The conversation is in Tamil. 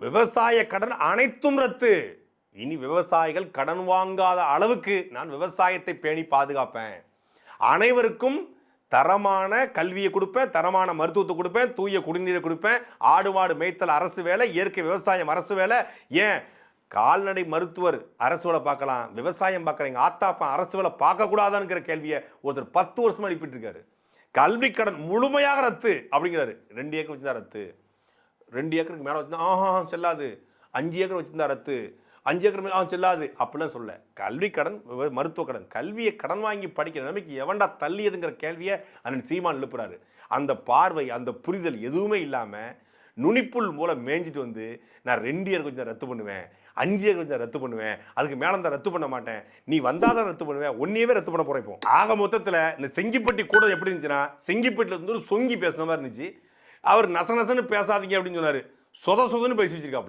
விவசாய கடன் அனைத்தும் ரத்து. இனி விவசாயிகள் கடன் வாங்காத அளவுக்கு நான் விவசாயத்தை பேணி பாதுகாப்பேன். அனைவருக்கும் தரமான கல்வியை கொடுப்பேன், தரமான மருத்துவத்தை கொடுப்பேன், தூய குடிநீரை கொடுப்பேன். ஆடு மாடு மேய்த்தல் அரசு வேலை, இயற்கை விவசாயம் அரசு வேலை. ஏன் கால்நடை மருத்துவர் அரசு வேலை பார்க்கலாம், விவசாயம் பார்க்குறீங்க ஆத்தாப்பா அரசு வேலை பார்க்கக்கூடாதான்ங்கிற கேள்வியை ஒருத்தர் 10 வருஷமா எழுப்பிட்டு இருக்காரு. கல்வி கடன் முழுமையாக ரத்து அப்படிங்கிறாரு. 2 ஏக்கர் வச்சுருந்தா ரத்து, 2 ஏக்கருக்கு மேலே வச்சுருந்தா செல்லாது, 5 ஏக்கர் வச்சுருந்தா ரத்து, 5 ஏக்கர் மேலே செல்லாது அப்படிலாம் சொல்ல. கல்வி கடன், மருத்துவ கடன், கல்வியை கடன் வாங்கி படிக்கிற நிலைமைக்கு எவன்டா தள்ளியதுங்கிற கேள்வியை அண்ணன் சீமான் எழுப்புறாரு. அந்த பார்வை, அந்த புரிதல் எதுவுமே இல்லாமல் நுனிப்புல் மூலம் மேய்ஞ்சிட்டு வந்து நான் 2 ஏக்கர் கொஞ்சம் ரத்து பண்ணுவேன், 5 ஏக்கர் கொஞ்சம் ரத்து பண்ணுவேன், அதுக்கு மேலே தான் ரத்து பண்ண மாட்டேன், நீ வந்தாதான் ரத்து பண்ணுவேன், ஒன்னையவே ரத்து பண்ண போறப்போம். ஆக மொத்தத்தில் இந்த செங்கிப்பட்டி கூட எப்படி இருந்துச்சுன்னா, செங்கிப்பட்டியில் இருந்து ஒரு சொங்கி பேசுன மாதிரி இருந்துச்சு. அவர் நசனசன்னு பேசாதீங்க அப்படின்னு சொன்னார், சொதன்னு பேசி வச்சிருக்காப்புல.